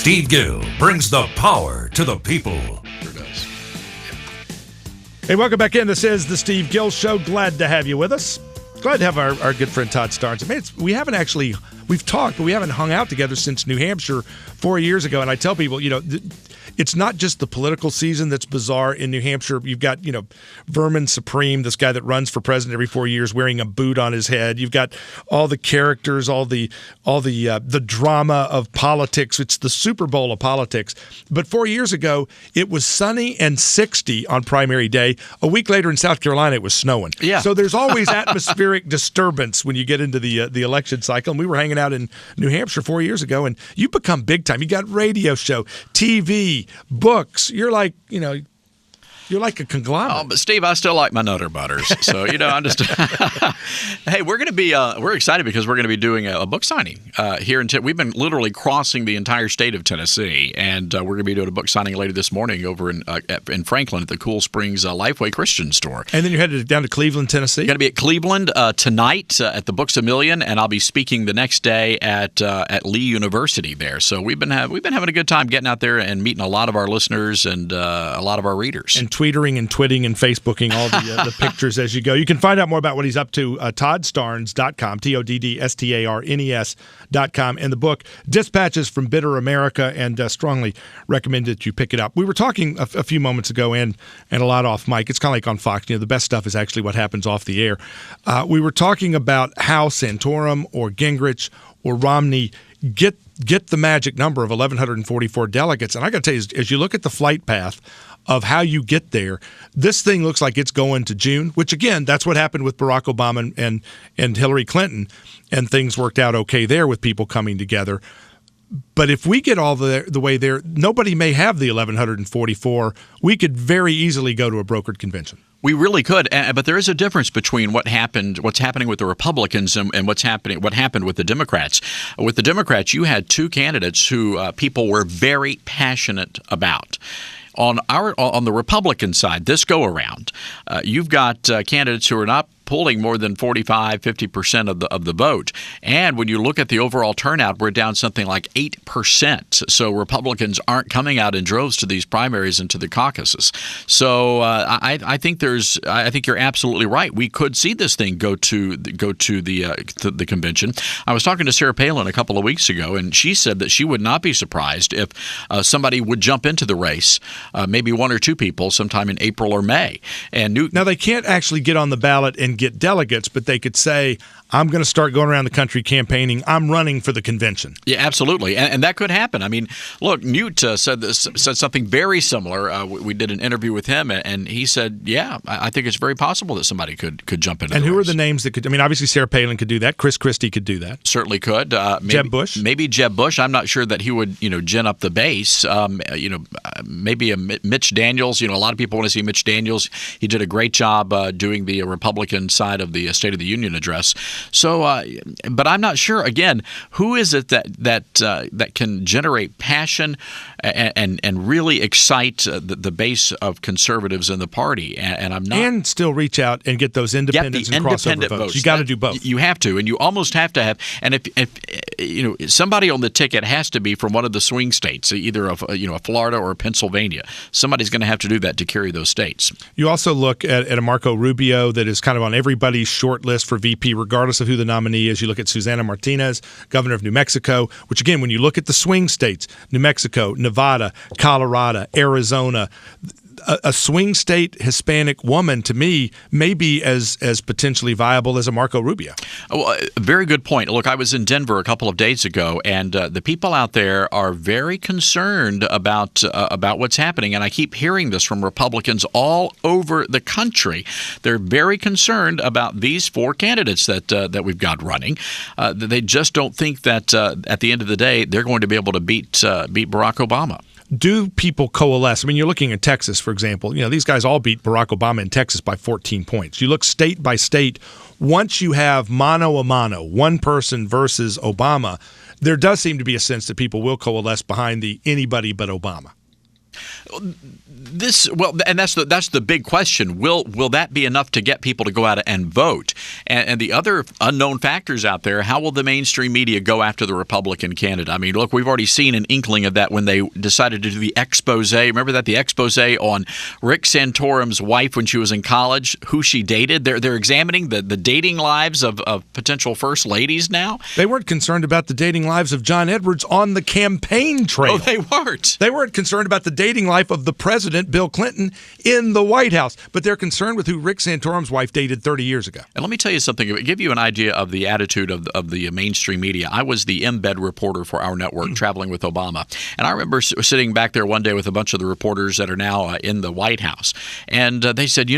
Steve Gill brings the power to the people. Sure does. Hey, welcome back in. This is the Steve Gill Show. Glad to have you with us. Glad to have our good friend Todd Starnes. I mean, we've talked, but we haven't hung out together since New Hampshire 4 years ago. And I tell people, it's not just the political season that's bizarre in New Hampshire. You've got, Vermin Supreme, this guy that runs for president every 4 years wearing a boot on his head. You've got all the characters, all the drama of politics. It's the Super Bowl of politics. But 4 years ago, it was sunny and 60 on primary day. A week later in South Carolina, it was snowing. Yeah. So there's always atmospheric disturbance when you get into the election cycle. And we were hanging out in New Hampshire 4 years ago, and you become big time. You got radio show, TV, books. You're like, you're like a conglomerate. Oh, but Steve, I still like my Nutter Butters. So, I'm just. Hey, we're going to be. We're excited because we're going to be doing a book signing here in. We've been literally crossing the entire state of Tennessee, and we're going to be doing a book signing later this morning over in Franklin at the Cool Springs Lifeway Christian Store. And then you're headed down to Cleveland, Tennessee. Going to be at Cleveland tonight at the Books A Million, and I'll be speaking the next day at Lee University there. So we've been having a good time getting out there and meeting a lot of our listeners and a lot of our readers. And tweetering and twitting and Facebooking all the pictures as you go. You can find out more about what he's up to, ToddStarnes.com, ToddStarnes.com, and the book Dispatches from Bitter America, and strongly recommend that you pick it up. We were talking a few moments ago and a lot off mic. It's kind of like on Fox. The best stuff is actually what happens off the air. We were talking about how Santorum or Gingrich or Romney get the magic number of 1,144 delegates. And I got to tell you, as you look at the flight path of how you get there, this thing looks like it's going to June, which, again, that's what happened with Barack Obama and Hillary Clinton, and things worked out okay there with people coming together. But if we get all the way there, nobody may have the 1,144. We could very easily go to a brokered convention. We really could, but there is a difference between what's happening with the Republicans and what happened with the Democrats. With the Democrats, you had two candidates who people were very passionate about. On the Republican side, this go around, you've got candidates who are not polling more than 45-50% of the vote. And when you look at the overall turnout, we're down something like 8%. So Republicans aren't coming out in droves to these primaries and to the caucuses. So I think you're absolutely right. We could see this thing go to the convention. I was talking to Sarah Palin a couple of weeks ago, and she said that she would not be surprised if somebody would jump into the race, maybe one or two people, sometime in April or May. And now they can't actually get on the ballot and get delegates, but they could say, I'm going to start going around the country campaigning. I'm running for the convention. Yeah, absolutely. And that could happen. I mean, look, Newt said something very similar. We did an interview with him, and he said, yeah, I think it's very possible that somebody could jump into the race. And who are the names that could? I mean, obviously Sarah Palin could do that. Chris Christie could do that. Certainly could. Jeb Bush? Maybe Jeb Bush. I'm not sure that he would, gin up the base. Maybe a Mitch Daniels. A lot of people want to see Mitch Daniels. He did a great job doing the Republican side of the State of the Union address. So, but I'm not sure. Again, who is it that can generate passion and really excite the base of conservatives in the party? And I'm not. And still reach out and get those independents and crossover votes. You got to do both. You have to, and you almost have to have. And if somebody on the ticket has to be from one of the swing states, either a Florida or Pennsylvania, somebody's going to have to do that to carry those states. You also look at a Marco Rubio that is kind of on everybody's short list for VP, regardless of who the nominee is. You look at Susana Martinez, governor of New Mexico, which, again, when you look at the swing states, New Mexico, Nevada, Colorado, Arizona, a swing state Hispanic woman, to me, may be as potentially viable as a Marco Rubio. Well, very good point. Look, I was in Denver a couple of days ago, and the people out there are very concerned about what's happening. And I keep hearing this from Republicans all over the country. They're very concerned about these four candidates that we've got running. They just don't think that at the end of the day they're going to be able to beat Barack Obama. Do people coalesce? I mean, you're looking at Texas, for example. These guys all beat Barack Obama in Texas by 14 points. You look state by state. Once you have mano a mano, one person versus Obama, there does seem to be a sense that people will coalesce behind the anybody but Obama. And that's the big question. Will that be enough to get people to go out and vote? And the other unknown factors out there, how will the mainstream media go after the Republican candidate? I mean, look, we've already seen an inkling of that when they decided to do the expose. Remember that, the expose on Rick Santorum's wife when she was in college, who she dated? They're examining the dating lives of potential first ladies now. They weren't concerned about the dating lives of John Edwards on the campaign trail. Oh, they weren't. They weren't concerned about the dating life of the president, Bill Clinton, in the White House. But they're concerned with who Rick Santorum's wife dated 30 years ago. And let me tell you something. It give you an idea of the attitude of the mainstream media. I was the embed reporter for our network, traveling with Obama. And I remember sitting back there one day with a bunch of the reporters that are now in the White House. And they said,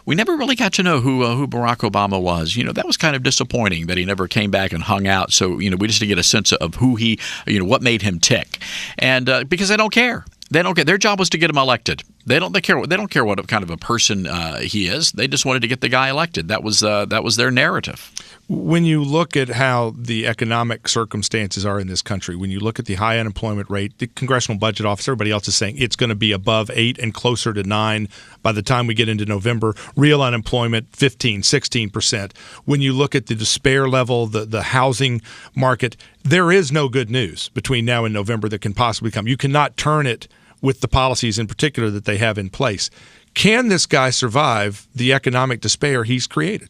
we never really got to know who Barack Obama was. That was kind of disappointing that he never came back and hung out. So, we just didn't get a sense of who he, what made him tick. And because they don't care. They don't care. Their job was to get him elected. They don't care what kind of a person he is. They just wanted to get the guy elected. That was their narrative. When you look at how the economic circumstances are in this country, when you look at the high unemployment rate, the Congressional Budget Office, everybody else is saying it's going to be above 8 and closer to 9 by the time we get into November. Real unemployment, 15, 16%. When you look at the despair level, the housing market, there is no good news between now and November that can possibly come. You cannot turn it with the policies in particular that they have in place. Can this guy survive the economic despair he's created?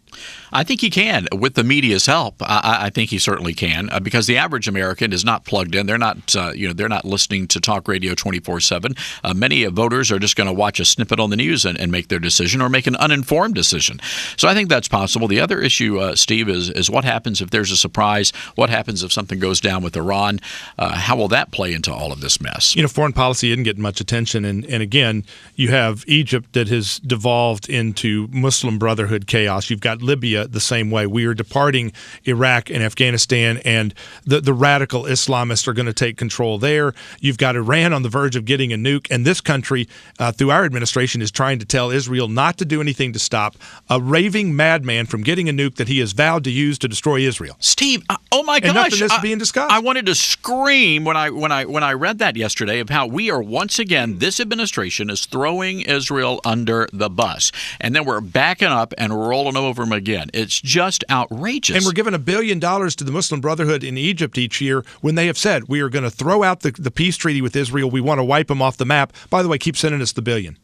I think he can, with the media's help. I think he certainly can, because the average American is not plugged in. They're not, they're not listening to talk radio 24/7. Many voters are just going to watch a snippet on the news and make their decision, or make an uninformed decision. So I think that's possible. The other issue, Steve, is what happens if there's a surprise? What happens if something goes down with Iran? How will that play into all of this mess? Foreign policy isn't getting much attention, and again, you have Egypt that has devolved into Muslim Brotherhood chaos. You've got Libya the same way. We are departing Iraq and Afghanistan, and the radical Islamists are going to take control there. You've got Iran on the verge of getting a nuke, and this country, through our administration, is trying to tell Israel not to do anything to stop a raving madman from getting a nuke that he has vowed to use to destroy Israel. Steve, oh my gosh! And nothing is being discussed. I wanted to scream when I read that yesterday of how we are once again, this administration is throwing Israel under the bus, and then we're backing up and rolling over them again. It's just outrageous. And we're giving $1 billion to the Muslim Brotherhood in Egypt each year when they have said we are going to throw out the peace treaty with Israel. We want to wipe them off the map. By the way, keep sending us the $1 billion.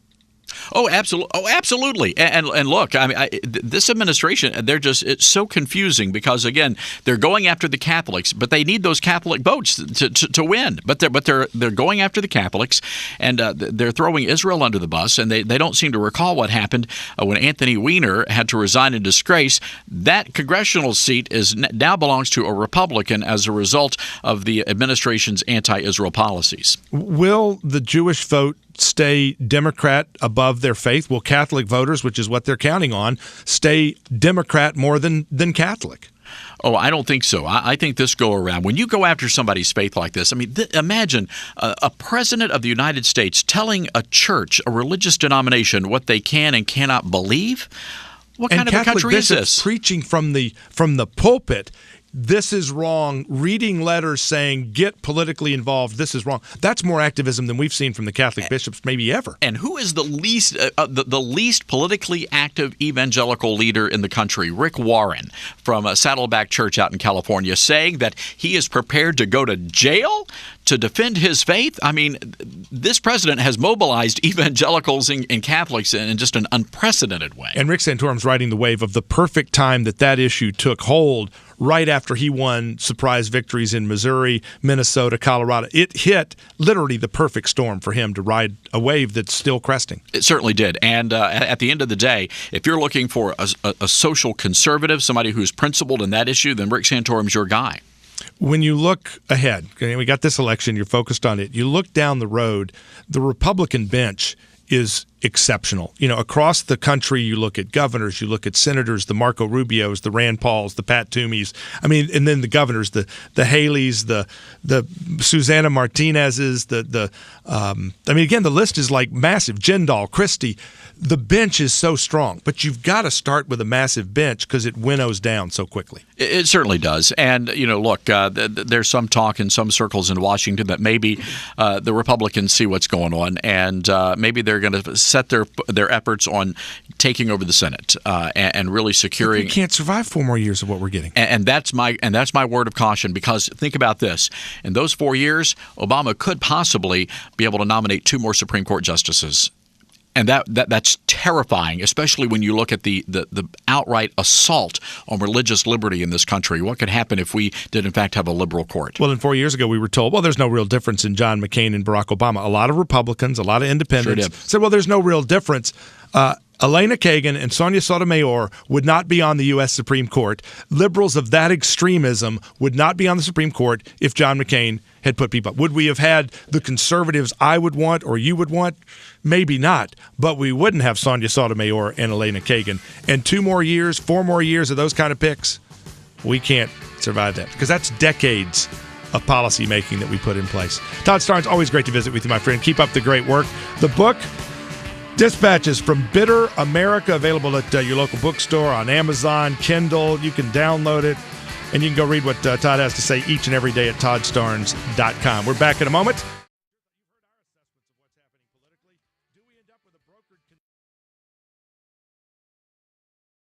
Oh, absolutely! Oh, absolutely! And look, I mean, this administration, it's so confusing because again, they're going after the Catholics, but they need those Catholic votes to win. But they're going after the Catholics, and they're throwing Israel under the bus, and they don't seem to recall what happened when Anthony Weiner had to resign in disgrace. That congressional seat now belongs to a Republican as a result of the administration's anti-Israel policies. Will the Jewish vote stay Democrat above their faith? Will Catholic voters, which is what they're counting on, stay Democrat more than Catholic? Oh, I don't think so. I think this go around, when you go after somebody's faith like this, I mean, imagine a president of the United States telling a church, a religious denomination, what they can and cannot believe. What kind of a country is this? Preaching from the pulpit, this is wrong, reading letters saying get politically involved, this is wrong. That's more activism than we've seen from the Catholic bishops maybe ever. And who is the least politically active evangelical leader in the country? Rick Warren from Saddleback Church out in California, saying that he is prepared to go to jail to defend his faith. I mean, this president has mobilized evangelicals and Catholics in just an unprecedented way. And Rick Santorum's riding the wave of the perfect time that issue took hold right after he won surprise victories in Missouri, Minnesota, Colorado. It hit literally the perfect storm for him to ride a wave that's still cresting. It certainly did. And at the end of the day, if you're looking for a social conservative, somebody who's principled in that issue, then Rick Santorum's your guy. When you look ahead, we got this election, you're focused on it. You look down the road, the Republican bench is exceptional. You know, across the country, you look at governors, you look at senators, the Marco Rubios, the Rand Pauls, the Pat Toomey's. I mean, and then the governors, the Haleys, the Susana Martinez's, I mean, again, the list is like massive. Jindal, Christie. The bench is so strong, but you've got to start with a massive bench because it winnows down so quickly. It certainly does. And, you know, look, there's some talk in some circles in Washington that maybe the Republicans see what's going on, and maybe they're going to set their efforts on taking over the Senate and really securing. We can't survive 4 more years of what we're getting. And that's my word of caution, because think about this. In those 4 years, Obama could possibly be able to nominate 2 more Supreme Court justices. And that's terrifying, especially when you look at the outright assault on religious liberty in this country. What could happen if we did, in fact, have a liberal court? Well, 4 years ago, we were told, well, there's no real difference in John McCain and Barack Obama. A lot of Republicans, a lot of independents said, well, there's no real difference. Elena Kagan and Sonia Sotomayor would not be on the U.S. Supreme Court. Liberals of that extremism would not be on the Supreme Court if John McCain had put people up. Would we have had the conservatives I would want or you would want? Maybe not. But we wouldn't have Sonia Sotomayor and Elena Kagan. And 2 more years, 4 more years of those kind of picks, we can't survive that, because that's decades of policy making that we put in place. Todd Starnes, always great to visit with you, my friend. Keep up the great work. The book, Dispatches from Bitter America, available at your local bookstore, on Amazon, Kindle. You can download it, and you can go read what Todd has to say each and every day at toddstarnes.com. We're back in a moment.